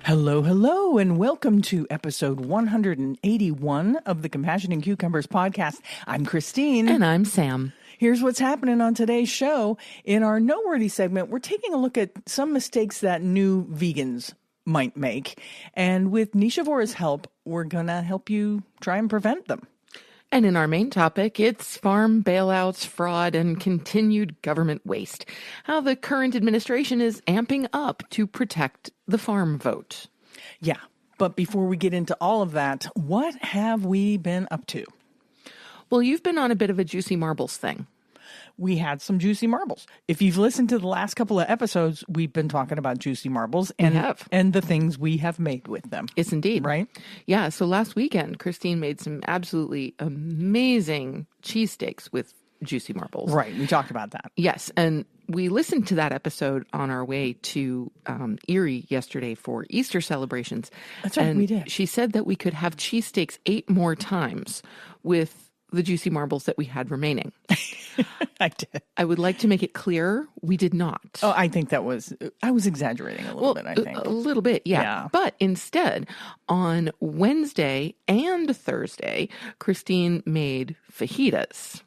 Hello, hello, and welcome to episode 181 of the Compassion and Cucumbers podcast. I'm Christine. And I'm Sam. Here's what's happening on today's show. In our Noteworthy segment, we're taking a look at some mistakes that new vegans might make. And with Nisha Vora's help, we're going to help you try and prevent them. And in our main topic, it's farm bailouts, fraud, and continued government waste. How the current administration is amping up to protect the farm vote. Yeah, but before we get into all of that, what have we been up to? Well, you've been on a bit of a juicy marbles thing. We had some juicy marbles. If you've listened to the last couple of episodes, we've been talking about juicy marbles and the things we have made with them. Yes, indeed. Right? Yeah. So last weekend, Christine made some absolutely amazing cheesesteaks with juicy marbles. Right. We talked about that. Yes. And we listened to that episode on our way to Erie yesterday for Easter celebrations. That's right. And we did. She said that we could have cheesesteaks 8 more times with the juicy marbles that we had remaining. I did. I would like to make it clear we did not. Oh, I think I was exaggerating a little bit, I think. A little bit, yeah. But instead, on Wednesday and Thursday, Christine made fajitas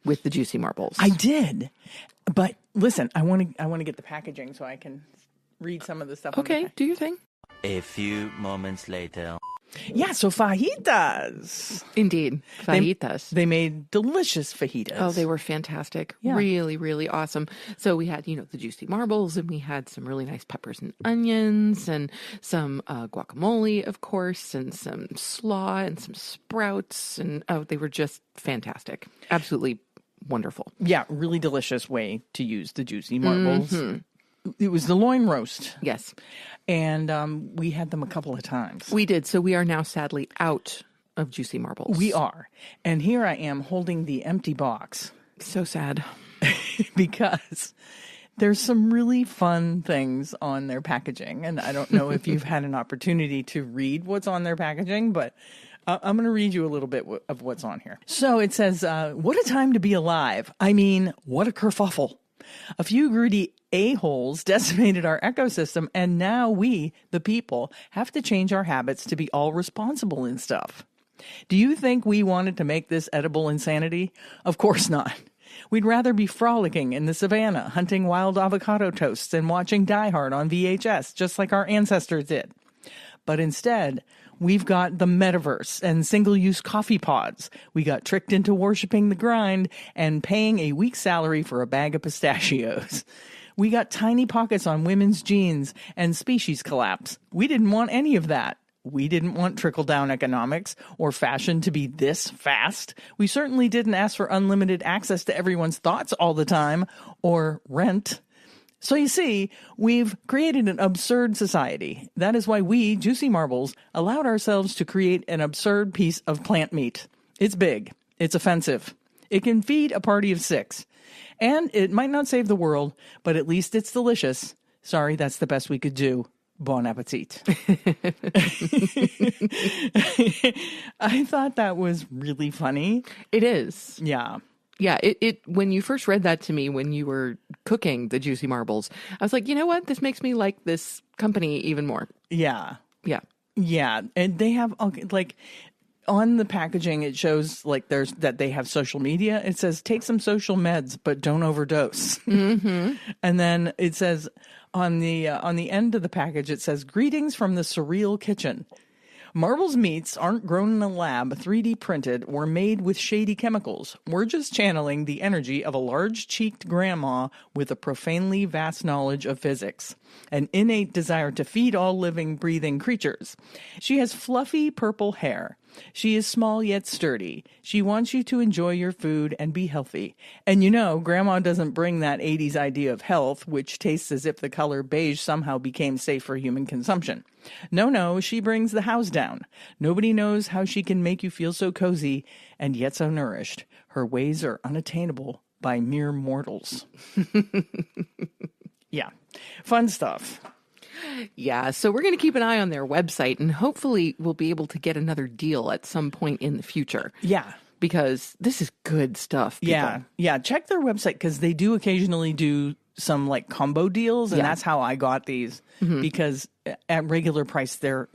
with the juicy marbles. I did. But listen, I want to get the packaging so I can read some of the stuff. Okay, do your thing. A few moments later. Yeah, so fajitas. Indeed, fajitas. They made delicious fajitas. Oh, they were fantastic. Yeah. Really, really awesome. So we had, the juicy marbles, and we had some really nice peppers and onions, and some guacamole, of course, and some slaw, and some sprouts, and they were just fantastic. Absolutely wonderful. Yeah, really delicious way to use the juicy marbles. Mm-hmm. It was the loin roast. Yes. And we had them a couple of times. We did. So we are now sadly out of juicy marbles. We are. And here I am holding the empty box. So sad. Because there's some really fun things on their packaging. And I don't know if you've had an opportunity to read what's on their packaging, but I'm going to read you a little bit of what's on here. So it says, what a time to be alive. I mean, what a kerfuffle. A few greedy a-holes decimated our ecosystem, and now we, the people, have to change our habits to be all responsible and stuff. Do you think we wanted to make this edible insanity? Of course not. We'd rather be frolicking in the savannah, hunting wild avocado toasts and watching Die Hard on VHS, just like our ancestors did. But instead, we've got the metaverse and single-use coffee pods. We got tricked into worshiping the grind and paying a week's salary for a bag of pistachios. We got tiny pockets on women's jeans and species collapse. We didn't want any of that. We didn't want trickle-down economics or fashion to be this fast. We certainly didn't ask for unlimited access to everyone's thoughts all the time or rent. So you see, we've created an absurd society. That is why we, Juicy Marbles, allowed ourselves to create an absurd piece of plant meat. It's big. It's offensive. It can feed a party of 6. And it might not save the world, but at least it's delicious. Sorry, that's the best we could do. Bon appetit. I thought that was really funny. It is. Yeah. Yeah, it when you first read that to me when you were cooking the juicy marbles, I was like, you know what? This makes me like this company even more. Yeah. Yeah. Yeah. And they have, like, on the packaging, it shows, like, that they have social media. It says, take some social meds, but don't overdose. Mm-hmm. And then it says, on the end of the package, it says, greetings from the surreal kitchen. Marbles meats aren't grown in a lab, 3D printed, or made with shady chemicals. We're just channeling the energy of a large-cheeked grandma with a profanely vast knowledge of physics, an innate desire to feed all living, breathing creatures. She has fluffy purple hair. She is small yet sturdy. She wants you to enjoy your food and be healthy. And Grandma doesn't bring that 80s idea of health, which tastes as if the color beige somehow became safe for human consumption. No, she brings the house down. Nobody knows how she can make you feel so cozy and yet so nourished. Her ways are unattainable by mere mortals. Yeah, fun stuff. Yeah, so we're going to keep an eye on their website, and hopefully we'll be able to get another deal at some point in the future. Yeah. Because this is good stuff, people. Yeah. Check their website, because they do occasionally do some like combo deals, and that's how I got these because at regular price they're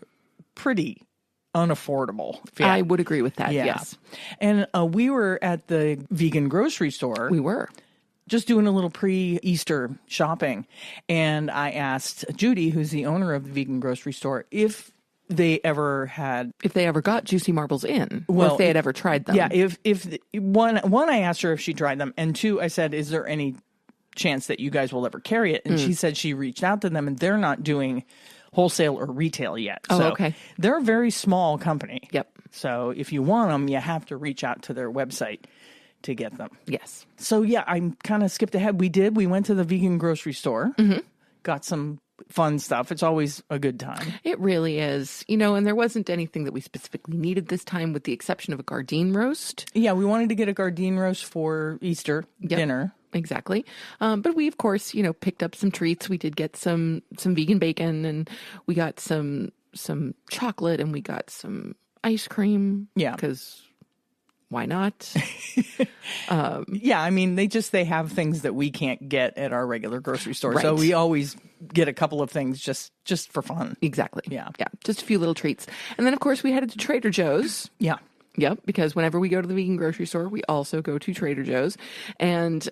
pretty unaffordable. I would agree with that. Yes. And we were at the vegan grocery store. We were just doing a little pre-Easter shopping. And I asked Judy, who's the owner of the vegan grocery store, if they ever got juicy marbles in, or if they had ever tried them. Yeah. If one, I asked her if she tried them. And two, I said, is there any chance that you guys will ever carry it? And she said she reached out to them and they're not doing wholesale or retail yet. Oh, so okay. They're a very small company. Yep. So if you want them, you have to reach out to their website to get them. Yes. So yeah, I kind of skipped ahead. We went to the vegan grocery store, got some fun stuff. It's always a good time. It really is. And there wasn't anything that we specifically needed this time with the exception of a Gardein roast. Yeah, we wanted to get a Gardein roast for Easter dinner. Exactly. But we, of course, picked up some treats. We did get some vegan bacon, and we got some chocolate, and we got some ice cream. Yeah. Because why not? Yeah, I mean, they have things that we can't get at our regular grocery store. Right. So we always get a couple of things just for fun. Exactly. Yeah. Yeah. Just a few little treats. And then, of course, we headed to Trader Joe's. Yeah. Yep, because whenever we go to the vegan grocery store, we also go to Trader Joe's. And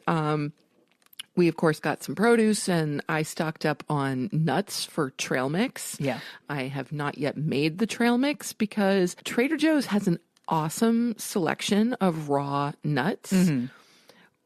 we, of course, got some produce, and I stocked up on nuts for trail mix. Yeah. I have not yet made the trail mix because Trader Joe's has an awesome selection of raw nuts,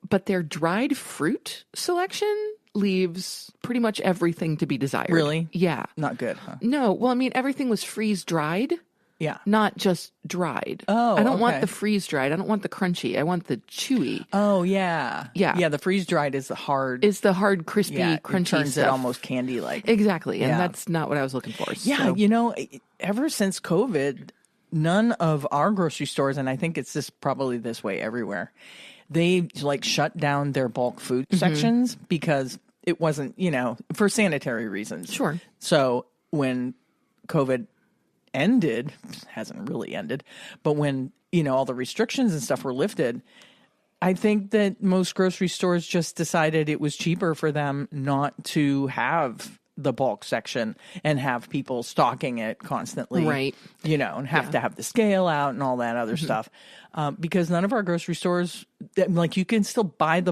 but their dried fruit selection leaves pretty much everything to be desired. Really? Yeah. Not good, huh? No. Well, I mean, everything was freeze-dried. Yeah. Not just dried. Oh, I don't want okay. the freeze-dried. I don't want the crunchy. I want the chewy. Oh, yeah. Yeah. Yeah, the freeze-dried is the hard. It's the hard, crispy, crunchy it turns stuff. it almost candy-like. Exactly. And Yeah. that's not what I was looking for. Yeah, So. ever since COVID, none of our grocery stores, and I think it's probably this way everywhere, they like shut down their bulk food sections because it wasn't, for sanitary reasons. Sure. So when COVID ended, hasn't really ended, but when, all the restrictions and stuff were lifted, I think that most grocery stores just decided it was cheaper for them not to have the bulk section and have people stocking it constantly. Right. And have to have the scale out and all that other stuff. Because none of our grocery stores, you can still buy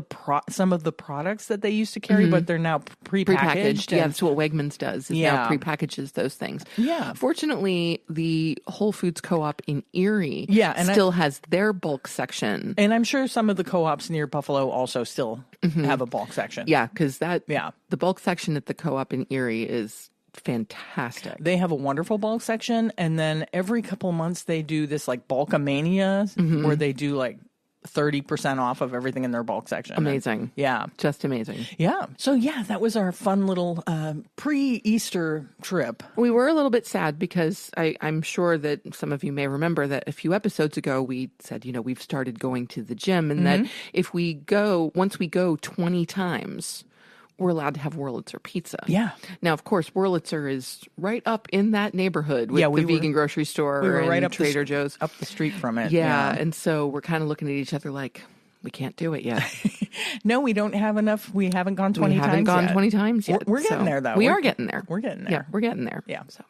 some of the products that they used to carry, but they're now prepackaged. Yeah, that's what Wegmans does. Is now prepackages those things. Yeah. Fortunately, the Whole Foods Co-op in Erie still has their bulk section. And I'm sure some of the co-ops near Buffalo also still have a bulk section. Yeah, because the bulk section at the co-op in Erie is fantastic. They have a wonderful bulk section, and then every couple months they do this like Bulkamania where they do like 30% off of everything in their bulk section. Amazing. Just amazing. Yeah. So that was our fun little pre-Easter trip. We were a little bit sad because I'm sure that some of you may remember that a few episodes ago we said, we've started going to the gym, and that once we go 20 times, we're allowed to have Wurlitzer pizza. Yeah. Now, of course, Wurlitzer is right up in that neighborhood with the vegan grocery store and right up Trader Joe's. Up the street from it. Yeah. And so we're kind of looking at each other like, we can't do it yet. No, we don't have enough. We haven't gone 20 times yet. We haven't gone 20 times yet. We're getting there, though. We are getting there. We're getting there. Yeah, we're getting there. Yeah. So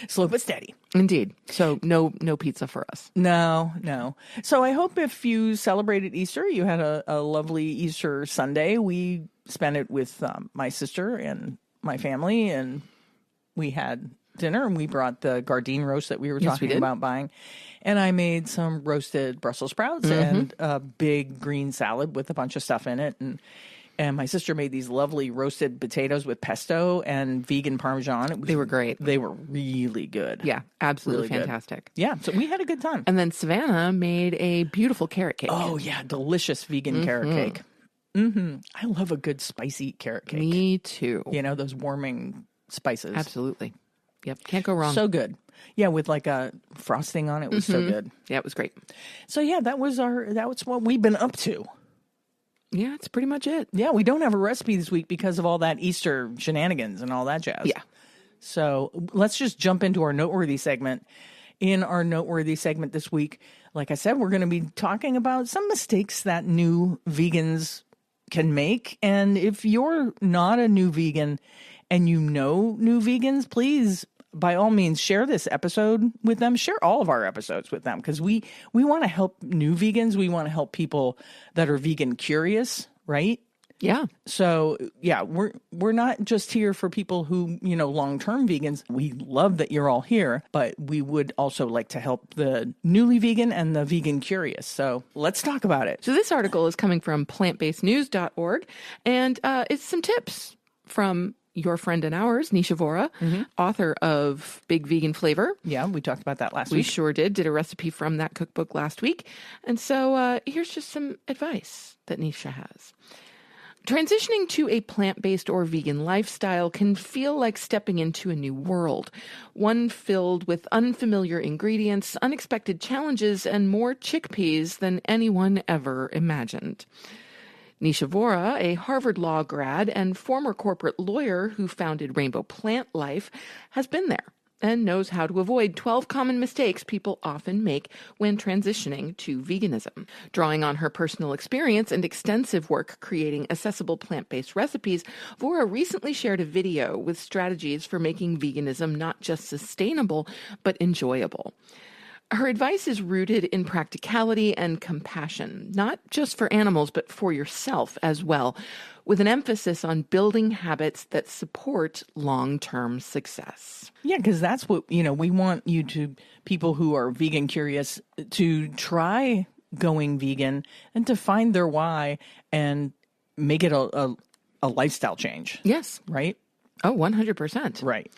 slow but steady. Indeed. So no pizza for us. No. So I hope if you celebrated Easter, you had a lovely Easter Sunday. We spent it with my sister and my family, and we had dinner, and we brought the Gardein roast that we were talking about buying. And I made some roasted Brussels sprouts and a big green salad with a bunch of stuff in it. And my sister made these lovely roasted potatoes with pesto and vegan Parmesan. They were great. They were really good. Yeah, absolutely Really fantastic. Good. Yeah, so we had a good time. And then Savannah made a beautiful carrot cake. Oh, yeah, delicious vegan carrot cake. I love a good spicy carrot cake. Me too. Those warming spices. Absolutely. Yep, can't go wrong. So good. Yeah, with like a frosting on it. It was so good. Yeah, it was great. So that was what we've been up to. Yeah, it's pretty much it. Yeah, we don't have a recipe this week because of all that Easter shenanigans and all that jazz. Yeah. So let's just jump into our Noteworthy segment. In our Noteworthy segment this week, like I said, we're going to be talking about some mistakes that new vegans can make. And if you're not a new vegan and you know new vegans, please, by all means, share this episode with them. Share all of our episodes with them, because we want to help new vegans. We want to help people that are vegan curious, right? Yeah. So, yeah, we're not just here for people who, long-term vegans. We love that you're all here, but we would also like to help the newly vegan and the vegan curious. So let's talk about it. So this article is coming from plantbasednews.org, and it's some tips from your friend and ours, Nisha Vora, author of Big Vegan Flavor. Yeah, we talked about that last week. We sure did a recipe from that cookbook last week. And so here's just some advice that Nisha has. Transitioning to a plant-based or vegan lifestyle can feel like stepping into a new world, one filled with unfamiliar ingredients, unexpected challenges, and more chickpeas than anyone ever imagined. Nisha Vora, a Harvard Law grad and former corporate lawyer who founded Rainbow Plant Life, has been there and knows how to avoid 12 common mistakes people often make when transitioning to veganism. Drawing on her personal experience and extensive work creating accessible plant-based recipes, Vora recently shared a video with strategies for making veganism not just sustainable, but enjoyable. Her advice is rooted in practicality and compassion, not just for animals, but for yourself as well, with an emphasis on building habits that support long-term success. Yeah, because that's what, we want you to, people who are vegan curious, to try going vegan and to find their why and make it a lifestyle change. Yes. Right? Oh, 100%. Right.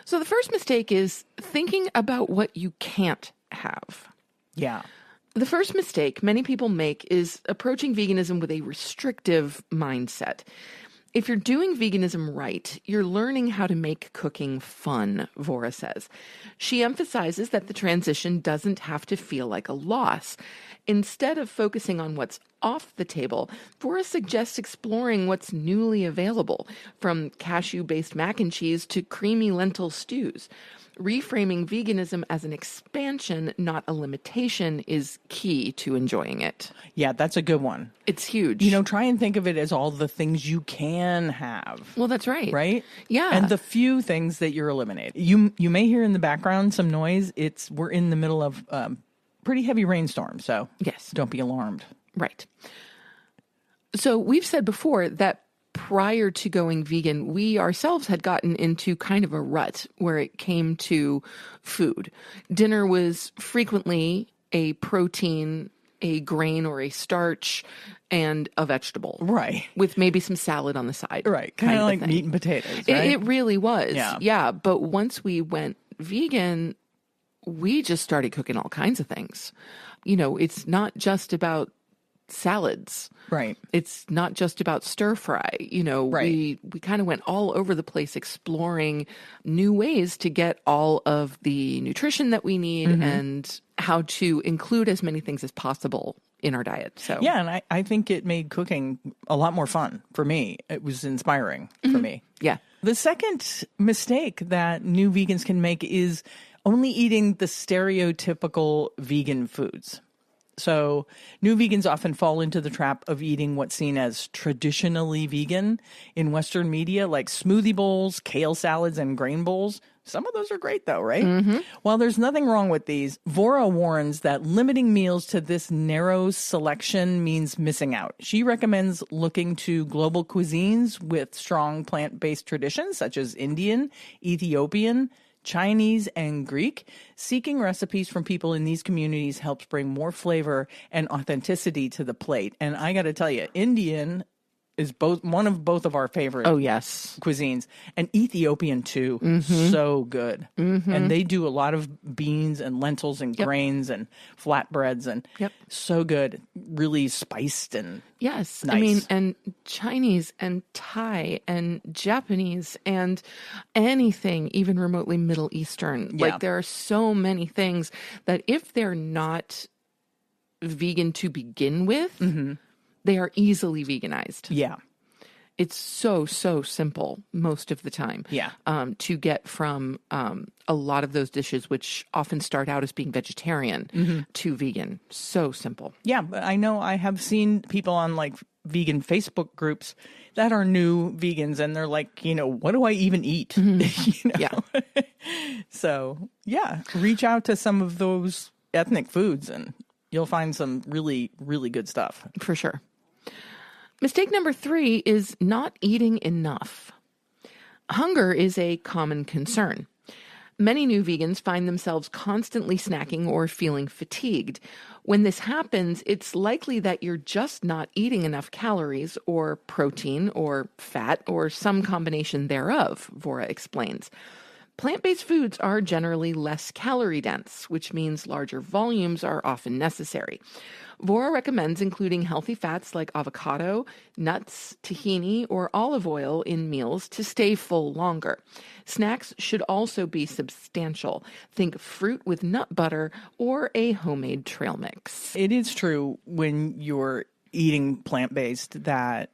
So the first mistake is thinking about what you can't have. Yeah. The first mistake many people make is approaching veganism with a restrictive mindset. If you're doing veganism right, you're learning how to make cooking fun, Vora says. She emphasizes that the transition doesn't have to feel like a loss. Instead of focusing on what's off the table, Vora suggests exploring what's newly available, from cashew-based mac and cheese to creamy lentil stews. Reframing veganism as an expansion, not a limitation, is key to enjoying it. Yeah, that's a good one. It's huge. Try and think of it as all the things you can have. Well, that's right. Right? Yeah. And the few things that you're eliminating. You may hear in the background some noise. We're in the middle of pretty heavy rainstorm, so yes, don't be alarmed. Right. So we've said before that prior to going vegan, we ourselves had gotten into kind of a rut where it came to food. Dinner was frequently a protein, a grain or a starch, and a vegetable. Right. With maybe some salad on the side. Right. Kind of like meat and potatoes, right? It really was. Yeah. But once we went vegan, we just started cooking all kinds of things. It's not just about salads. Right. It's not just about stir fry. Right. We kind of went all over the place exploring new ways to get all of the nutrition that we need and how to include as many things as possible in our diet. So yeah, and I think it made cooking a lot more fun for me. It was inspiring for me. Yeah. The second mistake that new vegans can make is only eating the stereotypical vegan foods. So new vegans often fall into the trap of eating what's seen as traditionally vegan in Western media, like smoothie bowls, kale salads, and grain bowls. Some of those are great, though, right? While there's nothing wrong with these, Vora warns that limiting meals to this narrow selection means missing out. She recommends looking to global cuisines with strong plant-based traditions, such as Indian, Ethiopian, Chinese, and Greek. Seeking recipes from people in these communities helps bring more flavor and authenticity to the plate. And I got to tell you, Indian is one of both of our favorite cuisines, and Ethiopian too. So good. And they do a lot of beans and lentils and grains and flatbreads and so good, really spiced and yes. nice. I mean, and Chinese and Thai and Japanese and anything even remotely Middle Eastern. Yeah. Like there are so many things that if they're not vegan to begin with, they are easily veganized. Yeah. It's so simple most of the time. Yeah. To get from a lot of those dishes, which often start out as being vegetarian, to vegan. So simple. Yeah, but I know I have seen people on like vegan Facebook groups that are new vegans, and they're like, what do I even eat? Yeah. So, yeah, reach out to some of those ethnic foods and you'll find some really, really good stuff. For sure. Mistake number 3 is not eating enough. Hunger is a common concern. Many new vegans find themselves constantly snacking or feeling fatigued. When this happens, it's likely that you're just not eating enough calories or protein or fat or some combination thereof, Vora explains. Plant-based foods are generally less calorie dense, which means larger volumes are often necessary. Vora recommends including healthy fats like avocado, nuts, tahini, or olive oil in meals to stay full longer. Snacks should also be substantial. Think fruit with nut butter or a homemade trail mix. It is true when you're eating plant-based that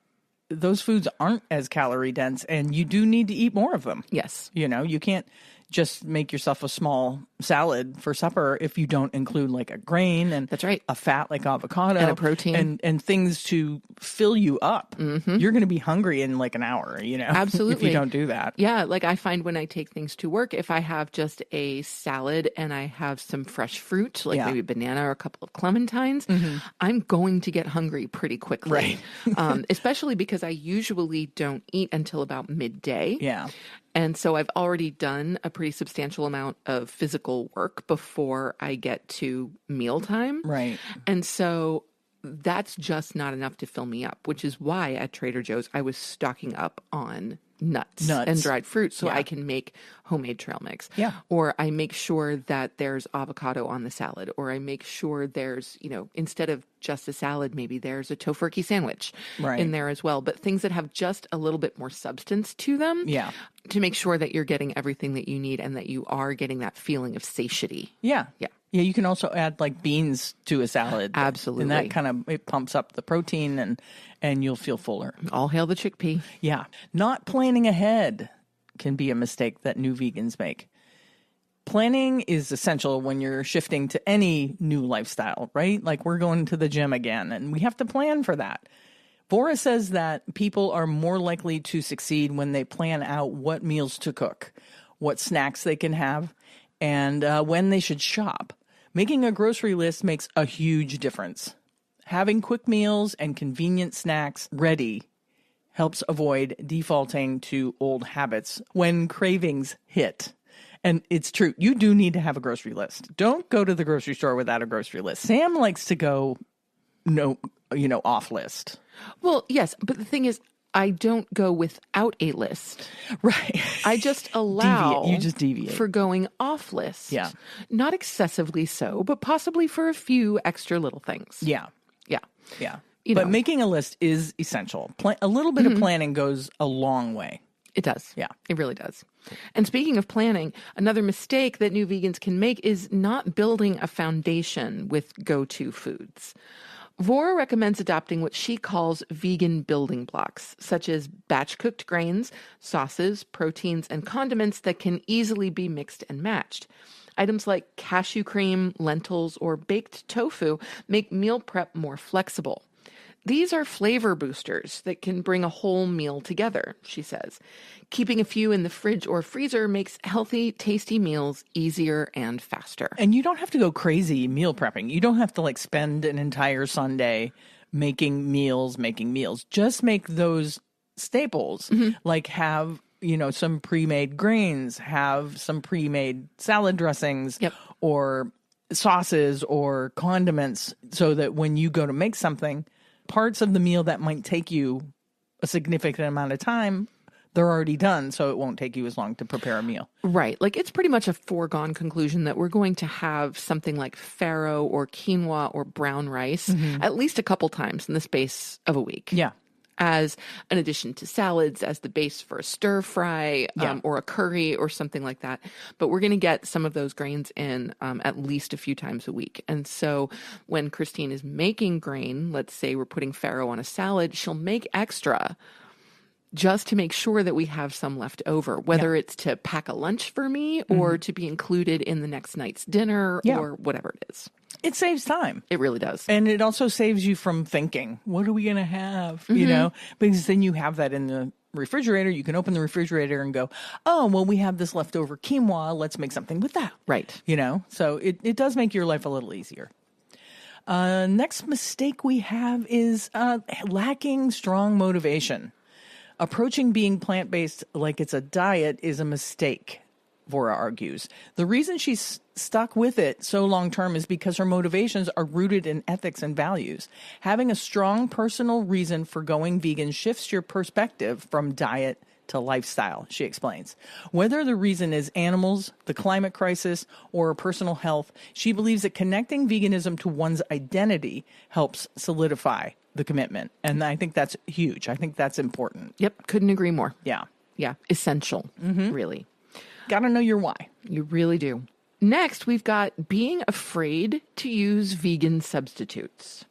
those foods aren't as calorie dense and you do need to eat more of them. Yes. You can't just make yourself a small salad for supper if you don't include like a grain and That's right. a fat like avocado And a protein. and things to fill you up. You're going to be hungry in like an hour, Absolutely. if you don't do that. Yeah, like I find when I take things to work, if I have just a salad and I have some fresh fruit, like maybe a banana or a couple of clementines, I'm going to get hungry pretty quickly. Right. Especially because I usually don't eat until about midday. Yeah. And so I've already done a pretty substantial amount of physical work before I get to mealtime. Right. And so that's just not enough to fill me up, which is why at Trader Joe's I was stocking up on nuts and dried fruit so I can make homemade trail mix. Yeah. Or I make sure that there's avocado on the salad, or I make sure there's, instead of just a salad, maybe there's a tofurkey sandwich in there as well. But things that have just a little bit more substance to them to make sure that you're getting everything that you need and that you are getting that feeling of satiety. Yeah. Yeah. Yeah, you can also add like beans to a salad. Absolutely. And that kind of, it pumps up the protein and you'll feel fuller. All hail the chickpea. Yeah. Not planning ahead can be a mistake that new vegans make. Planning is essential when you're shifting to any new lifestyle, right? Like we're going to the gym again and we have to plan for that. Vora says that people are more likely to succeed when they plan out what meals to cook, what snacks they can have, and when they should shop. Making a grocery list makes a huge difference. Having quick meals and convenient snacks ready helps avoid defaulting to old habits when cravings hit. And it's true. You do need to have a grocery list. Don't go to the grocery store without a grocery list. Sam likes to go off list. Well, yes, but the thing is, I don't go without a list. Right. I just allow You just deviate for going off list. Yeah. Not excessively so, but possibly for a few extra little things. Yeah. Yeah. Yeah. You But know. making a list is essential. A little bit of planning goes a long way. It does. Yeah. It really does. And speaking of planning, another mistake that new vegans can make is not building a foundation with go-to foods. Vora recommends adopting what she calls vegan building blocks, such as batch-cooked grains, sauces, proteins, and condiments that can easily be mixed and matched. Items like cashew cream, lentils, or baked tofu make meal prep more flexible. These are flavor boosters that can bring a whole meal together, she says. Keeping a few in the fridge or freezer makes healthy, tasty meals easier and faster. And you don't have to go crazy meal prepping. You don't have to like spend an entire Sunday making meals. Just make those staples. Like have, some pre-made grains, have some pre-made salad dressings or sauces or condiments so that when you go to make something, parts of the meal that might take you a significant amount of time, they're already done, so it won't take you as long to prepare a meal. Right. Like it's pretty much a foregone conclusion that we're going to have something like farro or quinoa or brown rice at least a couple times in the space of a week. Yeah. As an addition to salads, as the base for a stir fry or a curry or something like that. But we're going to get some of those grains in at least a few times a week. And so when Christine is making grain, let's say we're putting farro on a salad, she'll make extra just to make sure that we have some left over, whether it's to pack a lunch for me or to be included in the next night's dinner or whatever it is. It saves time. It really does. And it also saves you from thinking, what are we going to have? You know, because then you have that in the refrigerator. You can open the refrigerator and go, oh, well, we have this leftover quinoa. Let's make something with that. Right. You know, so it does make your life a little easier. Next mistake we have is lacking strong motivation. Approaching being plant-based like it's a diet is a mistake, Vora argues. The reason she's stuck with it so long-term is because her motivations are rooted in ethics and values. Having a strong personal reason for going vegan shifts your perspective from diet to lifestyle, she explains. Whether the reason is animals, the climate crisis, or personal health, she believes that connecting veganism to one's identity helps solidify the commitment. And I think that's huge. I think that's important. Yep. Couldn't agree more. Yeah. Yeah. Essential, really. Got to know your why. You really do. Next, we've got being afraid to use vegan substitutes.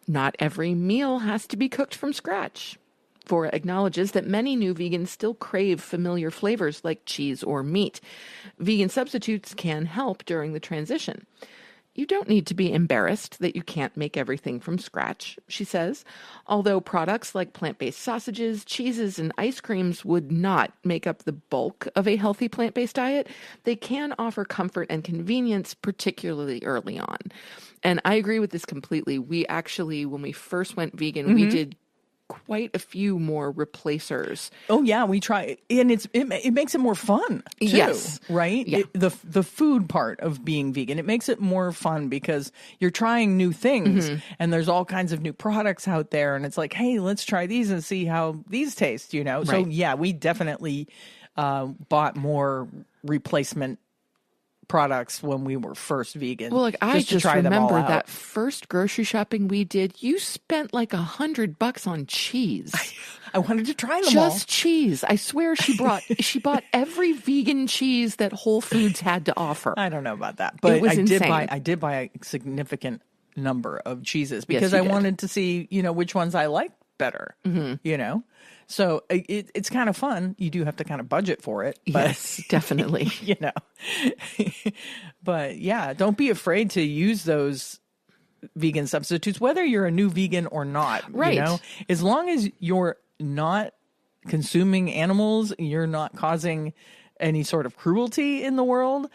Not every meal has to be cooked from scratch. Vora acknowledges that many new vegans still crave familiar flavors like cheese or meat. Vegan substitutes can help during the transition. You don't need to be embarrassed that you can't make everything from scratch, she says. Although products like plant-based sausages, cheeses, and ice creams would not make up the bulk of a healthy plant-based diet, they can offer comfort and convenience, particularly early on. And I agree with this completely. We actually, when we first went vegan, we did quite a few more replacers. Oh yeah, we try, and it makes it more fun too, yes, right? Yeah. The food part of being vegan, it makes it more fun because you're trying new things, and there's all kinds of new products out there, and it's like, hey, let's try these and see how these taste, you know? Right. So yeah, we definitely bought more replacement products when we were first vegan. Well, like I just try them all remember out. that first grocery shopping we did, you spent like $100 on cheese. I wanted to try them all. Just cheese. I swear she bought every vegan cheese that Whole Foods had to offer. I don't know about that, but It was insane. I did buy a significant number of cheeses because you I did. wanted to see, you know, which ones I like better, you know? So it's kind of fun. You do have to kind of budget for it. But, Yes, definitely. you know, but yeah, don't be afraid to use those vegan substitutes, whether you're a new vegan or not, Right. you know, as long as you're not consuming animals, you're not causing any sort of cruelty in the world.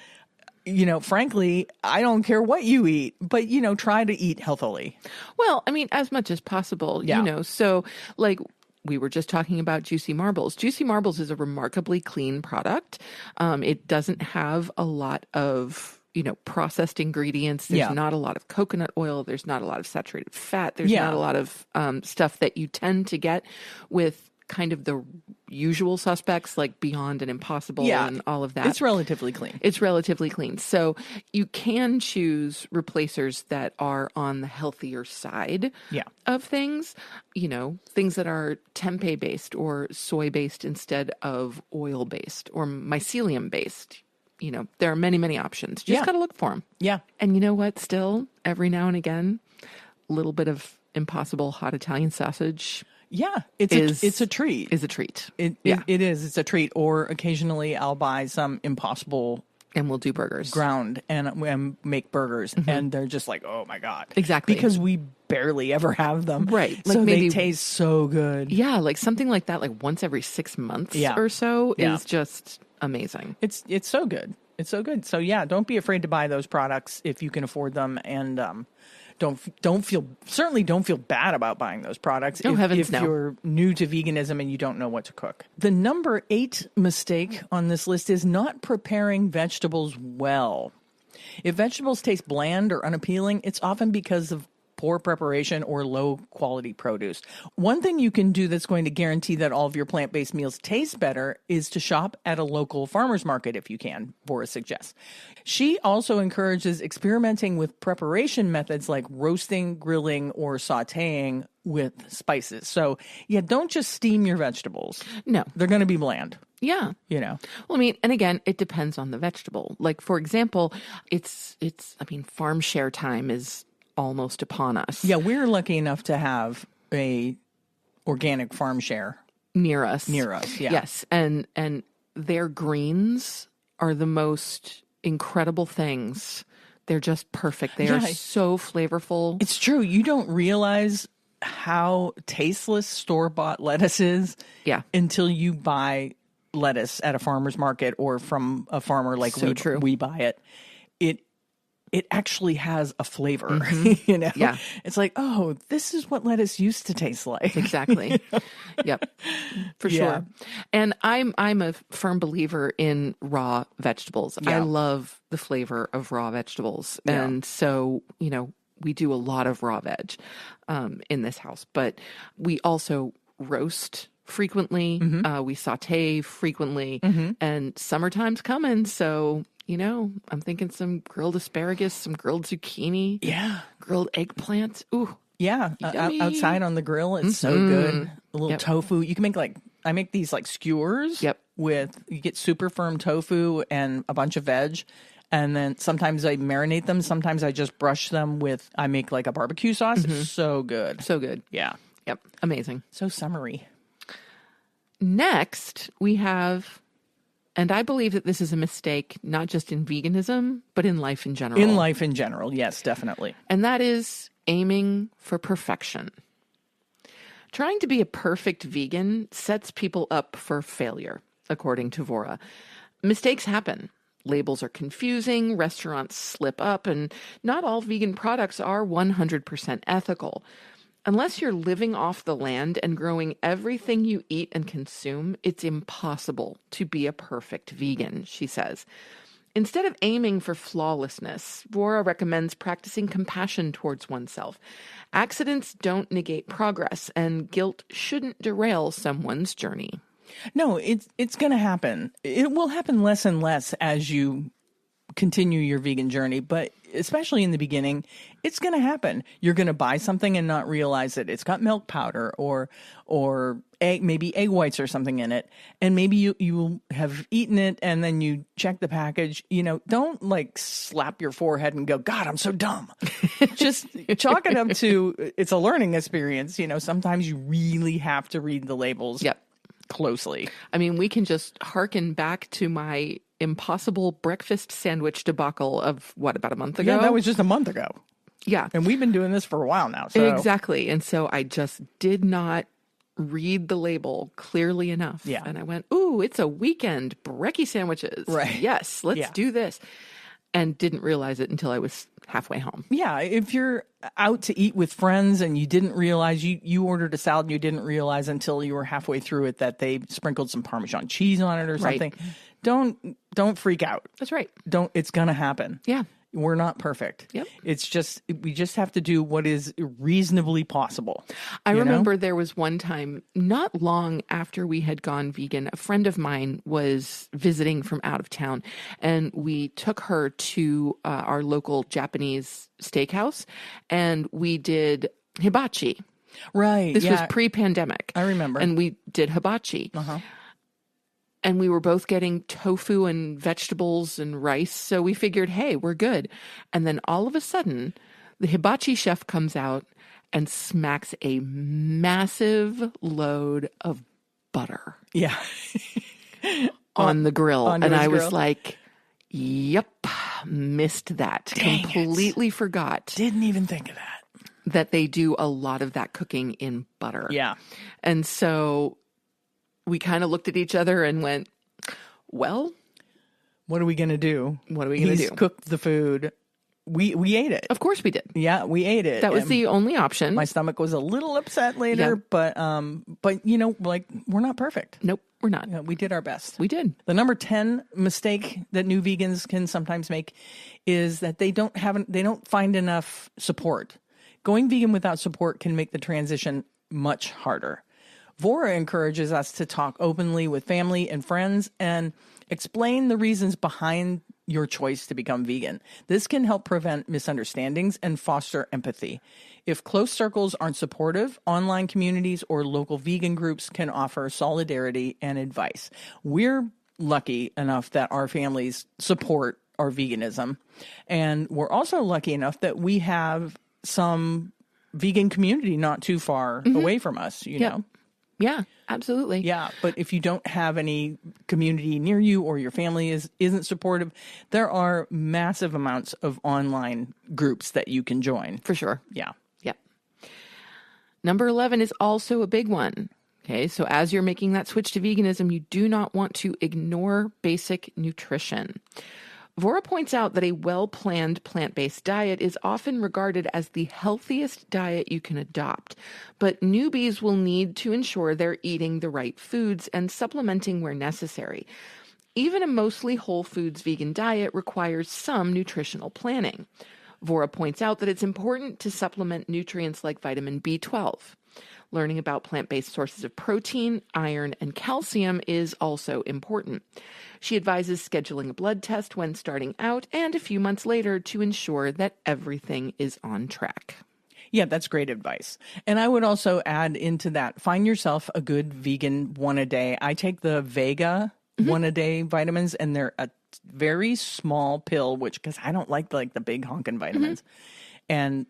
You know, frankly, I don't care what you eat, but, you know, try to eat healthily. Well, I mean, as much as possible, Yeah. you know, so like we were just talking about Juicy Marbles. Juicy Marbles is a remarkably clean product. It doesn't have a lot of, you know, processed ingredients. There's not a lot of coconut oil. There's not a lot of saturated fat. There's not a lot of stuff that you tend to get with kind of the usual suspects like Beyond and Impossible and all of that. It's relatively clean. It's relatively clean. So you can choose replacers that are on the healthier side of things, you know, things that are tempeh based or soy based instead of oil based or mycelium based. You know, there are many, many options. Just got to look for them. Yeah. And you know what? Still, every now and again, a little bit of Impossible hot Italian sausage. Yeah, it's a treat. Is a treat. It is. It's a treat. Or occasionally I'll buy some Impossible and we'll do burgers. Ground and make burgers. And they're just like, oh my God. Exactly. Because we barely ever have them. Right. Like so maybe, they taste so good. Yeah, like something like that, like once every 6 months or so is just amazing. It's so good. It's so good. So yeah, don't be afraid to buy those products if you can afford them, and don't feel bad about buying those products if you're new to veganism and you don't know what to cook. The number 8 mistake on this list is not preparing vegetables well. If vegetables taste bland or unappealing, it's often because of poor preparation or low quality produce. One thing you can do that's going to guarantee that all of your plant-based meals taste better is to shop at a local farmer's market if you can, Vora suggests. She also encourages experimenting with preparation methods like roasting, grilling, or sautéing with spices. So, yeah, don't just steam your vegetables. No. They're going to be bland. Yeah. You know. Well, I mean, and again, it depends on the vegetable. Like, for example, farm share time is almost upon us. Yeah, we're lucky enough to have a organic farm share near us. Yeah. Yes. And their greens are the most incredible things. They're just perfect. They are so flavorful. It's true. You don't realize how tasteless store-bought lettuce is until you buy lettuce at a farmer's market or from a farmer like we buy it. It actually has a flavor, you know? Yeah. It's like, oh, this is what lettuce used to taste like. Exactly. Yep. For sure. And I'm a firm believer in raw vegetables. I love the flavor of raw vegetables. Yeah. And so, you know, we do a lot of raw veg in this house, but we also roast frequently. We saute frequently, and summertime's coming. So, you know, I'm thinking some grilled asparagus, some grilled zucchini, grilled eggplant. Ooh, yeah. Outside on the grill, it's so good. A little tofu. You can make I make these like skewers. You get super firm tofu and a bunch of veg. And then sometimes I marinate them. Sometimes I just brush them I make like a barbecue sauce. It's so good. So good. Yeah. Yep. Amazing. So summery. Next, we have, and I believe that this is a mistake, not just in veganism, but in life in general. In life in general. Yes, definitely. And that is aiming for perfection. Trying to be a perfect vegan sets people up for failure, according to Vora. Mistakes happen. Labels are confusing, restaurants slip up, and not all vegan products are 100% ethical. Unless you're living off the land and growing everything you eat and consume, it's impossible to be a perfect vegan, she says. Instead of aiming for flawlessness, Vora recommends practicing compassion towards oneself. Accidents don't negate progress, and guilt shouldn't derail someone's journey. No, it's going to happen. It will happen less and less as you continue your vegan journey, but especially in the beginning, it's going to happen. You're going to buy something and not realize that it's got milk powder or maybe egg whites or something in it, and maybe you have eaten it and then you check the package. You know, don't like slap your forehead and go, God, I'm so dumb. Just chalk it up to it's a learning experience. You know, sometimes you really have to read the labels. Closely. I mean, we can just hearken back to my impossible breakfast sandwich debacle of about a month ago? Yeah, that was just a month ago. Yeah. And we've been doing this for a while now. So. Exactly. And so I just did not read the label clearly enough. Yeah. And I went, ooh, it's a weekend brekkie sandwiches. Right. Yes, let's do this. And didn't realize it until I was halfway home. Yeah, if you're out to eat with friends and you didn't realize you ordered a salad and you didn't realize until you were halfway through it that they sprinkled some Parmesan cheese on it or something, don't freak out. That's right. It's going to happen. Yeah. We're not perfect. Yep. We just have to do what is reasonably possible. I remember there was one time, not long after we had gone vegan, a friend of mine was visiting from out of town, and we took her to our local Japanese steakhouse, and we did hibachi. Right. This was pre-pandemic. I remember. And we did hibachi. And we were both getting tofu and vegetables and rice. So we figured, hey, we're good. And then all of a sudden, the hibachi chef comes out and smacks a massive load of butter. Yeah. on the grill. And I was grill. Like, yep, missed that. Dang Completely forgot. Didn't even think of that. That they do a lot of that cooking in butter. Yeah. And so we kind of looked at each other and went, well, what are we going to do? He's cooked the food. We ate it. Of course we did. Yeah, we ate it. That was the only option. My stomach was a little upset later, but you know, like, we're not perfect. Nope, we're not. We did our best. We did. The number 10 mistake that new vegans can sometimes make is that they don't find enough support. Going vegan without support can make the transition much harder. Vora encourages us to talk openly with family and friends and explain the reasons behind your choice to become vegan. This can help prevent misunderstandings and foster empathy. If close circles aren't supportive, online communities or local vegan groups can offer solidarity and advice. We're lucky enough that our families support our veganism. And we're also lucky enough that we have some vegan community not too far away from us, you know? Yeah, absolutely. Yeah, but if you don't have any community near you or your family isn't supportive, there are massive amounts of online groups that you can join. For sure. Yeah. Yep. Number 11 is also a big one. Okay, so as you're making that switch to veganism, you do not want to ignore basic nutrition. Vora points out that a well-planned plant-based diet is often regarded as the healthiest diet you can adopt, but newbies will need to ensure they're eating the right foods and supplementing where necessary. Even a mostly whole foods vegan diet requires some nutritional planning. Vora points out that it's important to supplement nutrients like vitamin B12. Learning about plant-based sources of protein, iron, and calcium is also important. She advises scheduling a blood test when starting out and a few months later to ensure that everything is on track. Yeah, that's great advice. And I would also add into that, find yourself a good vegan one a day. I take the Vega one a day vitamins, and they're a very small pill, which, because I don't like the big honkin' vitamins. And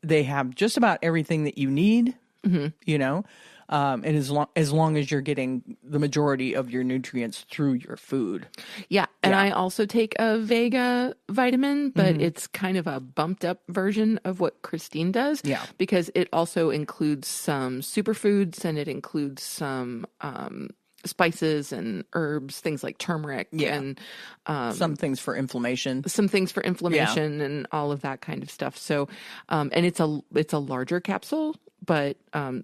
they have just about everything that you need. You know, and as long as you're getting the majority of your nutrients through your food. Yeah, and I also take a Vega vitamin, but it's kind of a bumped up version of what Christine does. Yeah, because it also includes some superfoods and it includes some spices and herbs, things like turmeric and some things for inflammation. And all of that kind of stuff. So, and it's a larger capsule, but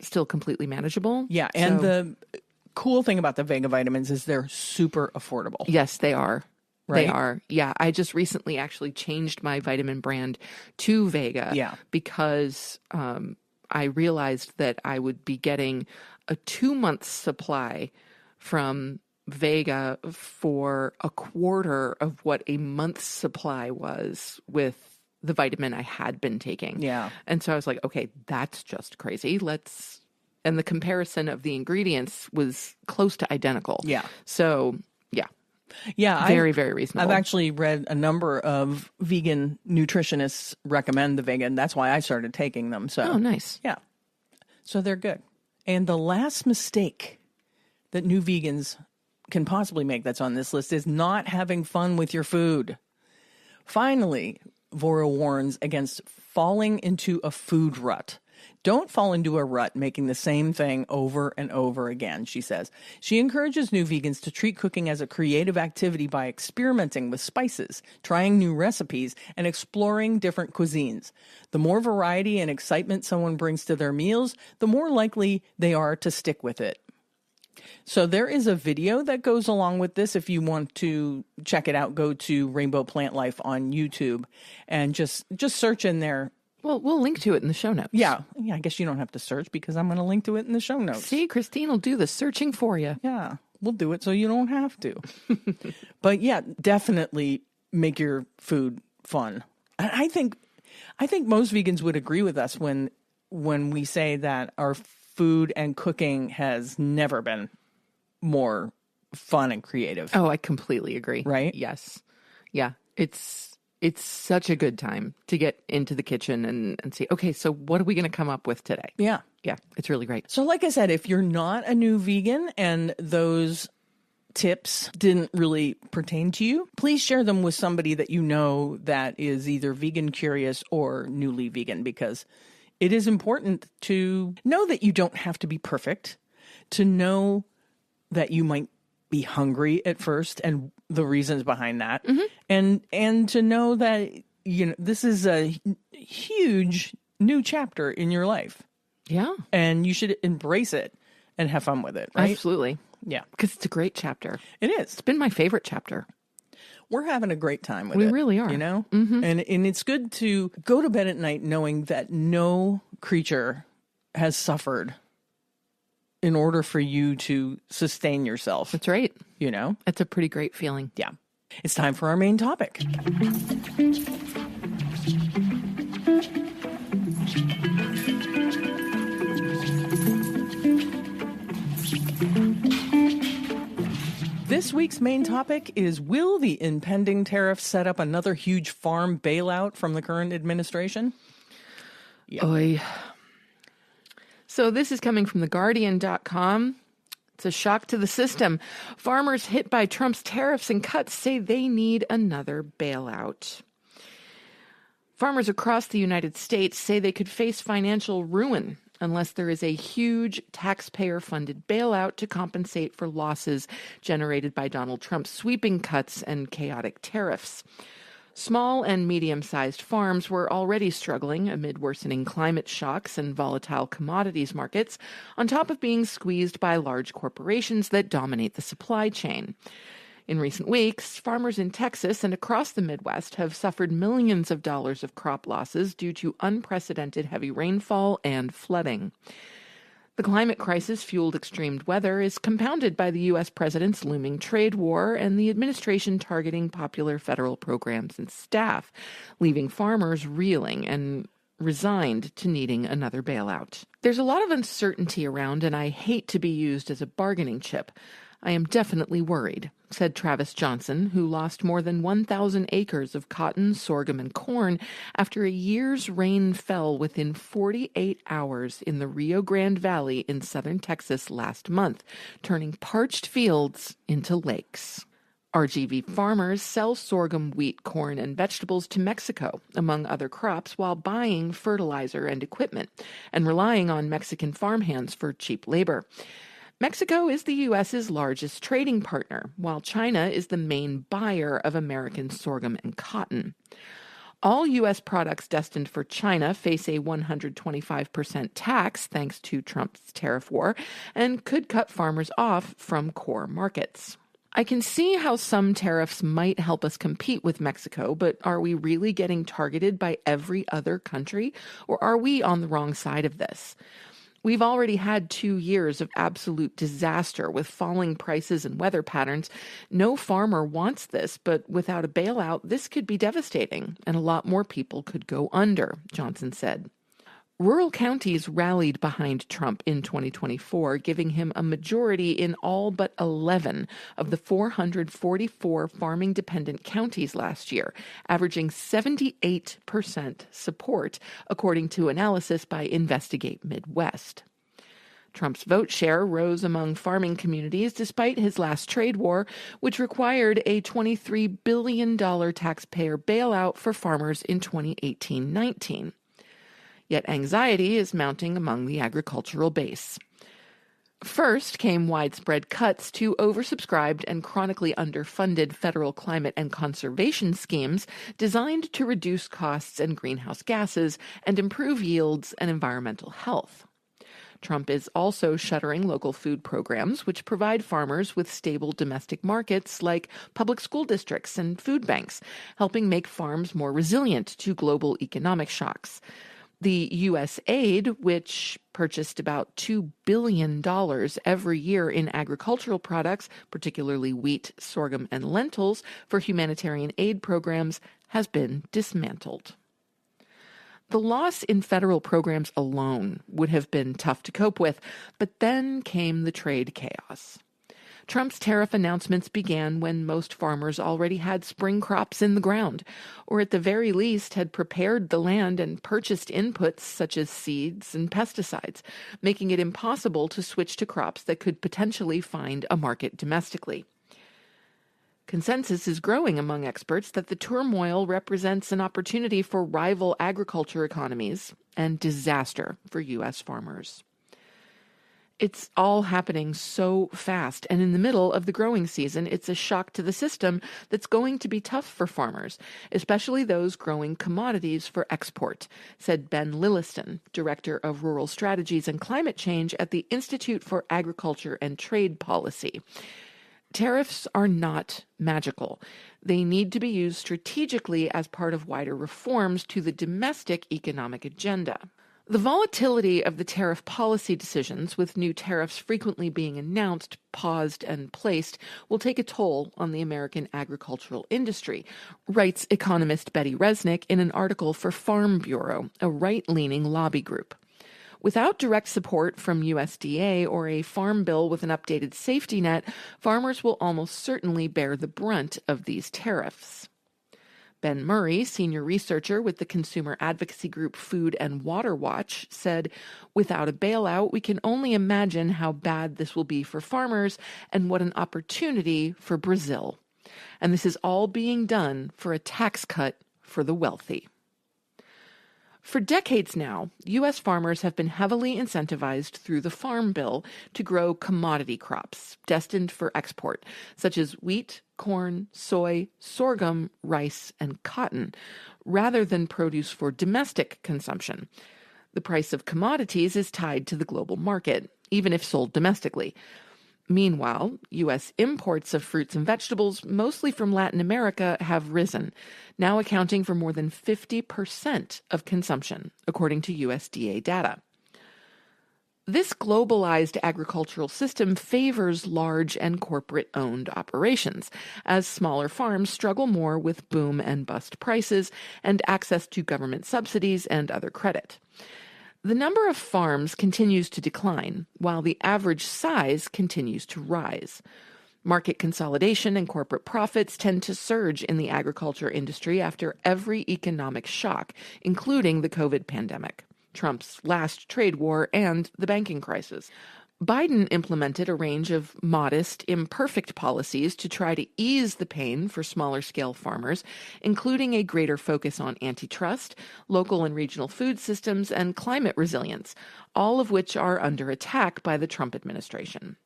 still completely manageable. Yeah, and the cool thing about the Vega vitamins is they're super affordable. Yes, they are. Right? They are. Yeah, I just recently actually changed my vitamin brand to Vega. Yeah. Because I realized that I would be getting a 2-month supply from Vega for a quarter of what a month's supply was with the vitamin I had been taking. Yeah. And so I was like, okay, that's just crazy. And the comparison of the ingredients was close to identical. Yeah. So, yeah. Yeah. Very, very reasonable. I've actually read a number of vegan nutritionists recommend the Vega, and that's why I started taking them. So, oh, nice. Yeah. So they're good. And the last mistake that new vegans can possibly make that's on this list is not having fun with your food. Finally, Vora warns against falling into a food rut. Don't fall into a rut making the same thing over and over again, she says. She encourages new vegans to treat cooking as a creative activity by experimenting with spices, trying new recipes, and exploring different cuisines. The more variety and excitement someone brings to their meals, the more likely they are to stick with it. So there is a video that goes along with this. If you want to check it out, go to Rainbow Plant Life on YouTube and just search in there. Well, we'll link to it in the show notes. Yeah, I guess you don't have to search because I'm going to link to it in the show notes. See, Christine will do the searching for you. Yeah, we'll do it so you don't have to. But yeah, definitely make your food fun. And I think most vegans would agree with us when we say that our food and cooking has never been more fun and creative. Oh, I completely agree. Right? Yes. Yeah. It's such a good time to get into the kitchen and see, okay, so what are we going to come up with today? Yeah. Yeah. It's really great. So like I said, if you're not a new vegan and those tips didn't really pertain to you, please share them with somebody that you know that is either vegan curious or newly vegan, because it is important to know that you don't have to be perfect, to know that you might be hungry at first and the reasons behind that, and to know that this is a huge new chapter in your life. Yeah. And you should embrace it and have fun with it, right? Absolutely. Yeah. Because it's a great chapter. It is. It's been my favorite chapter. We're having a great time with it. We really are. And it's good to go to bed at night knowing that no creature has suffered in order for you to sustain yourself. That's right. It's a pretty great feeling. Yeah. It's time for our main topic. This week's main topic is, will the impending tariffs set up another huge farm bailout from the current administration? Yeah. Oy. So this is coming from theguardian.com. It's a shock to the system. Farmers hit by Trump's tariffs and cuts say they need another bailout. Farmers across the United States say they could face financial ruin unless there is a huge taxpayer-funded bailout to compensate for losses generated by Donald Trump's sweeping cuts and chaotic tariffs. Small and medium-sized farms were already struggling amid worsening climate shocks and volatile commodities markets, on top of being squeezed by large corporations that dominate the supply chain. In recent weeks, farmers in Texas and across the Midwest have suffered millions of dollars of crop losses due to unprecedented heavy rainfall and flooding. The climate crisis-fueled extreme weather is compounded by the U.S. president's looming trade war and the administration targeting popular federal programs and staff, leaving farmers reeling and resigned to needing another bailout. There's a lot of uncertainty around, and I hate to be used as a bargaining chip. I am definitely worried, said Travis Johnson, who lost more than 1,000 acres of cotton, sorghum, and corn after a year's rain fell within 48 hours in the Rio Grande Valley in southern Texas last month, turning parched fields into lakes. RGV farmers sell sorghum, wheat, corn, and vegetables to Mexico, among other crops, while buying fertilizer and equipment and relying on Mexican farmhands for cheap labor. Mexico is the U.S.'s largest trading partner, while China is the main buyer of American sorghum and cotton. All U.S. products destined for China face a 125% tax thanks to Trump's tariff war and could cut farmers off from core markets. I can see how some tariffs might help us compete with Mexico, but are we really getting targeted by every other country, or are we on the wrong side of this? We've already had 2 years of absolute disaster with falling prices and weather patterns. No farmer wants this, but without a bailout, this could be devastating, and a lot more people could go under, Johnson said. Rural counties rallied behind Trump in 2024, giving him a majority in all but 11 of the 444 farming-dependent counties last year, averaging 78% support, according to analysis by Investigate Midwest. Trump's vote share rose among farming communities despite his last trade war, which required a $23 billion taxpayer bailout for farmers in 2018-19. Yet anxiety is mounting among the agricultural base. First came widespread cuts to oversubscribed and chronically underfunded federal climate and conservation schemes designed to reduce costs and greenhouse gases and improve yields and environmental health. Trump is also shuttering local food programs, which provide farmers with stable domestic markets like public school districts and food banks, helping make farms more resilient to global economic shocks. The U.S. aid, which purchased about $2 billion every year in agricultural products, particularly wheat, sorghum, and lentils, for humanitarian aid programs, has been dismantled. The loss in federal programs alone would have been tough to cope with, but then came the trade chaos. Trump's tariff announcements began when most farmers already had spring crops in the ground, or at the very least had prepared the land and purchased inputs such as seeds and pesticides, making it impossible to switch to crops that could potentially find a market domestically. Consensus is growing among experts that the turmoil represents an opportunity for rival agriculture economies and disaster for U.S. farmers. It's all happening so fast, and in the middle of the growing season, it's a shock to the system that's going to be tough for farmers, especially those growing commodities for export, said Ben Lilliston, Director of Rural Strategies and Climate Change at the Institute for Agriculture and Trade Policy. Tariffs are not magical. They need to be used strategically as part of wider reforms to the domestic economic agenda. The volatility of the tariff policy decisions, with new tariffs frequently being announced, paused, and placed, will take a toll on the American agricultural industry, writes economist Betty Resnick in an article for Farm Bureau, a right-leaning lobby group. Without direct support from USDA or a farm bill with an updated safety net, farmers will almost certainly bear the brunt of these tariffs. Ben Murray, senior researcher with the consumer advocacy group Food and Water Watch, said, "Without a bailout, we can only imagine how bad this will be for farmers and what an opportunity for Brazil. And this is all being done for a tax cut for the wealthy." For decades now, U.S. farmers have been heavily incentivized through the Farm Bill to grow commodity crops destined for export, such as wheat, corn, soy, sorghum, rice, and cotton, rather than produce for domestic consumption. The price of commodities is tied to the global market, even if sold domestically. Meanwhile, U.S. imports of fruits and vegetables, mostly from Latin America, have risen, now accounting for more than 50% of consumption, according to USDA data. This globalized agricultural system favors large and corporate-owned operations, as smaller farms struggle more with boom and bust prices and access to government subsidies and other credit. The number of farms continues to decline, while the average size continues to rise. Market consolidation and corporate profits tend to surge in the agriculture industry after every economic shock, including the COVID pandemic, Trump's last trade war, and the banking crisis. Biden implemented a range of modest, imperfect policies to try to ease the pain for smaller-scale farmers, including a greater focus on antitrust, local and regional food systems, and climate resilience, all of which are under attack by the Trump administration.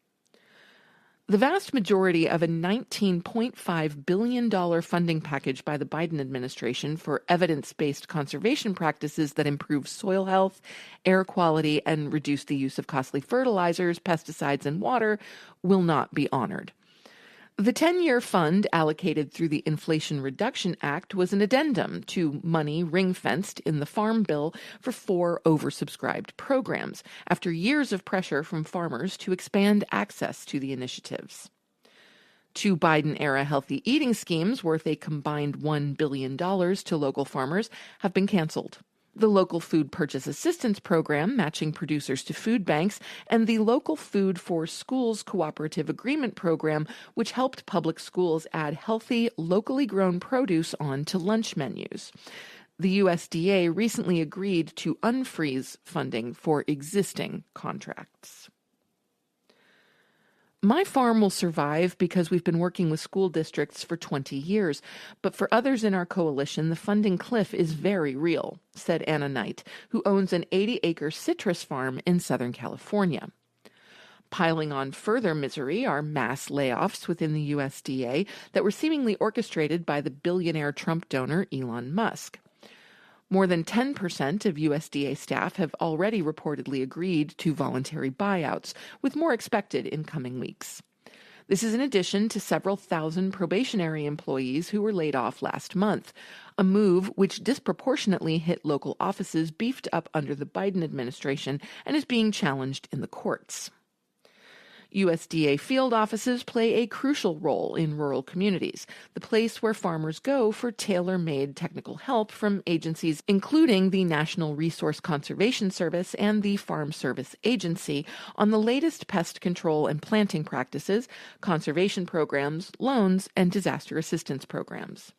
The vast majority of a $19.5 billion funding package by the Biden administration for evidence-based conservation practices that improve soil health, air quality, and reduce the use of costly fertilizers, pesticides, and water will not be honored. The 10-year fund allocated through the Inflation Reduction Act was an addendum to money ring-fenced in the Farm Bill for 4 oversubscribed programs, after years of pressure from farmers to expand access to the initiatives. 2 Biden-era healthy eating schemes worth a combined $1 billion to local farmers have been canceled. The Local Food Purchase Assistance Program, matching producers to food banks, and the Local Food for Schools Cooperative Agreement Program, which helped public schools add healthy, locally grown produce onto lunch menus. The USDA recently agreed to unfreeze funding for existing contracts. My farm will survive because we've been working with school districts for 20 years, but for others in our coalition, the funding cliff is very real, said Anna Knight, who owns an 80-acre citrus farm in Southern California. Piling on further misery are mass layoffs within the USDA that were seemingly orchestrated by the billionaire Trump donor Elon Musk. More than 10% of USDA staff have already reportedly agreed to voluntary buyouts, with more expected in coming weeks. This is in addition to several thousand probationary employees who were laid off last month, a move which disproportionately hit local offices beefed up under the Biden administration and is being challenged in the courts. USDA field offices play a crucial role in rural communities, the place where farmers go for tailor-made technical help from agencies including the National Resource Conservation Service and the Farm Service Agency on the latest pest control and planting practices, conservation programs, loans, and disaster assistance programs.